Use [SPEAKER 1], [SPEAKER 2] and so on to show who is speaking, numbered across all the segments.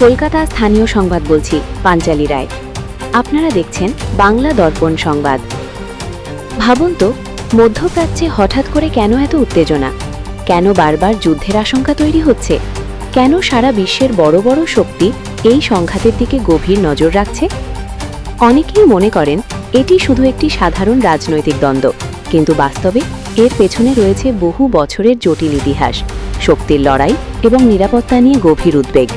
[SPEAKER 1] কলকাতা স্থানীয় সংবাদ বলছি, পাঞ্চালী রায়। আপনারা দেখছেন বাংলা দর্পণ সংবাদ। ভাবুন তো, মধ্যপ্রাচ্যে হঠাৎ করে কেন এত উত্তেজনা? কেন বারবার যুদ্ধের আশঙ্কা তৈরি হচ্ছে? কেন সারা বিশ্বের বড় বড় শক্তি এই সংঘাতের দিকে গভীর নজর রাখছে? অনেকেই মনে করেন এটি শুধু একটি সাধারণ রাজনৈতিক দ্বন্দ্ব, কিন্তু বাস্তবে এর পেছনে রয়েছে বহু বছরের জটিল ইতিহাস, শক্তির লড়াই এবং নিরাপত্তা নিয়ে গভীর উদ্বেগ।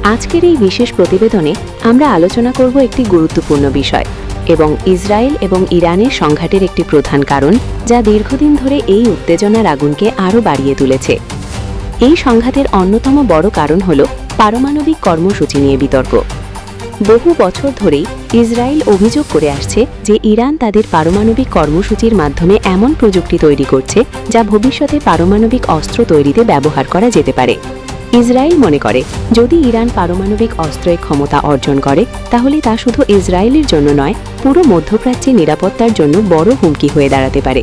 [SPEAKER 1] আজকের এই বিশেষ প্রতিবেদনে আমরা আলোচনা করব একটি গুরুত্বপূর্ণ বিষয় এবং ইসরায়েল এবং ইরানের সংঘাতের একটি প্রধান কারণ, যা দীর্ঘদিন ধরে এই উত্তেজনার আগুনকে আরও বাড়িয়ে তুলেছে। এই সংঘাতের অন্যতম বড় কারণ হল পারমাণবিক কর্মসূচি নিয়ে বিতর্ক। বহু বছর ধরেই ইসরায়েল অভিযোগ করে আসছে যে ইরান তাদের পারমাণবিক কর্মসূচির মাধ্যমে এমন প্রযুক্তি তৈরি করছে যা ভবিষ্যতে পারমাণবিক অস্ত্র তৈরিতে ব্যবহার করা যেতে পারে। ইসরায়েল মনে করে, যদি ইরান পারমাণবিক অস্ত্রের ক্ষমতা অর্জন করে, তাহলে তা শুধু ইসরায়েলের জন্য নয়, পুরো মধ্যপ্রাচ্যের নিরাপত্তার জন্য বড় হুমকি হয়ে দাঁড়াতে পারে।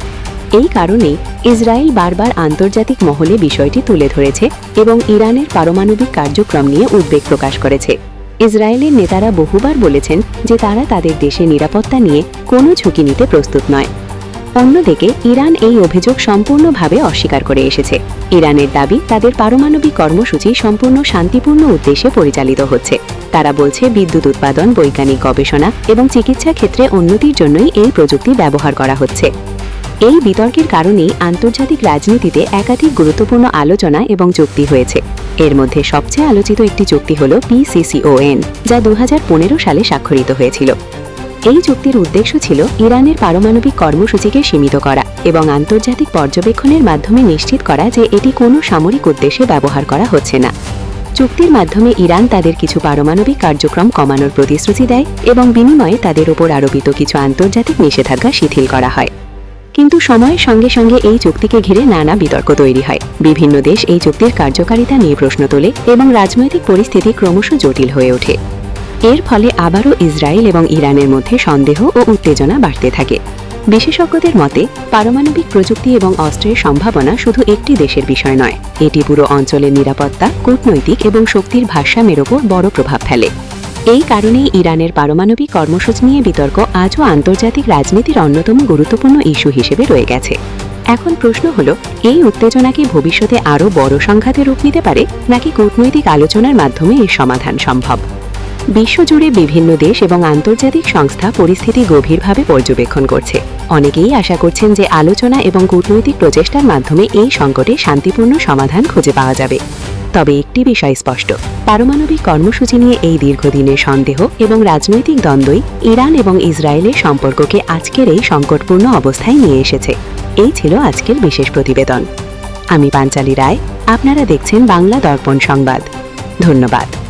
[SPEAKER 1] এই কারণেই ইসরায়েল বারবার আন্তর্জাতিক মহলে বিষয়টি তুলে ধরেছে এবং ইরানের পারমাণবিক কার্যক্রম নিয়ে উদ্বেগ প্রকাশ করেছে। ইসরায়েলের নেতারা বহুবার বলেছেন যে তারা তাদের দেশের নিরাপত্তা নিয়ে কোনো ঝুঁকি নিতে প্রস্তুত নয়। অন্যদিকে ইরান এই অভিযোগ সম্পূর্ণভাবে অস্বীকার করে এসেছে। ইরানের দাবি, তাদের পারমাণবিক কর্মসূচি সম্পূর্ণ শান্তিপূর্ণ উদ্দেশ্যে পরিচালিত হচ্ছে। তারা বলছে, বিদ্যুৎ উৎপাদন, বৈজ্ঞানিক গবেষণা এবং চিকিৎসা ক্ষেত্রে উন্নতির জন্যই এই প্রযুক্তি ব্যবহার করা হচ্ছে। এই বিতর্কের কারণেই আন্তর্জাতিক রাজনীতিতে একাধিক গুরুত্বপূর্ণ আলোচনা এবং চুক্তি হয়েছে। এর মধ্যে সবচেয়ে আলোচিত একটি চুক্তি হল PCCON, যা 2015 সালে স্বাক্ষরিত হয়েছিল। এই চুক্তির উদ্দেশ্য ছিল ইরানের পারমাণবিক কর্মসূচিকে সীমিত করা এবং আন্তর্জাতিক পর্যবেক্ষণের মাধ্যমে নিশ্চিত করা যে এটি কোনো সামরিক উদ্দেশ্যে ব্যবহার করা হচ্ছে না। চুক্তির মাধ্যমে ইরান তাদের কিছু পারমাণবিক কার্যক্রম কমানোর প্রতিশ্রুতি দেয় এবং বিনিময়ে তাদের উপর আরোপিত কিছু আন্তর্জাতিক নিষেধাজ্ঞা শিথিল করা হয়। কিন্তু সময়ের সঙ্গে সঙ্গে এই চুক্তিকে ঘিরে নানা বিতর্ক তৈরি হয়। বিভিন্ন দেশ এই চুক্তির কার্যকারিতা নিয়ে প্রশ্ন তোলে এবং রাজনৈতিক পরিস্থিতি ক্রমশ জটিল হয়ে ওঠে। এর ফলে আবারও ইসরায়েল এবং ইরানের মধ্যে সন্দেহ ও উত্তেজনা বাড়তে থাকে। বিশেষজ্ঞদের মতে, পারমাণবিক প্রযুক্তি এবং অস্ত্রের সম্ভাবনা শুধু একটি দেশের বিষয় নয়, এটি পুরো অঞ্চলের নিরাপত্তা, কূটনৈতিক এবং শক্তির ভারসাম্যের ওপর বড় প্রভাব ফেলে। এই কারণেই ইরানের পারমাণবিক কর্মসূচি নিয়ে বিতর্ক আজও আন্তর্জাতিক রাজনীতির অন্যতম গুরুত্বপূর্ণ ইস্যু হিসেবে রয়ে গেছে। এখন প্রশ্ন হল, এই উত্তেজনা কি ভবিষ্যতে আরও বড় সংঘাতে রূপ নিতে পারে, নাকি কূটনৈতিক আলোচনার মাধ্যমে এর সমাধান সম্ভব? বিশ্বজুড়ে বিভিন্ন দেশ এবং আন্তর্জাতিক সংস্থা পরিস্থিতি গভীরভাবে পর্যবেক্ষণ করছে। অনেকেই আশা করছেন যে আলোচনা এবং কূটনৈতিক প্রচেষ্টার মাধ্যমে এই সংকটে শান্তিপূর্ণ সমাধান খুঁজে পাওয়া যাবে। তবে একটি বিষয় স্পষ্ট, পারমাণবিক কর্মসূচি নিয়ে এই দীর্ঘদিনের সন্দেহ এবং রাজনৈতিক দ্বন্দ্বই ইরান এবং ইসরায়েলের সম্পর্ককে আজকের এই সংকটপূর্ণ অবস্থায় নিয়ে এসেছে। এই ছিল আজকের বিশেষ প্রতিবেদন। আমি পাঞ্চালী রায়, আপনারা দেখছেন বাংলা দর্পণ সংবাদ। ধন্যবাদ।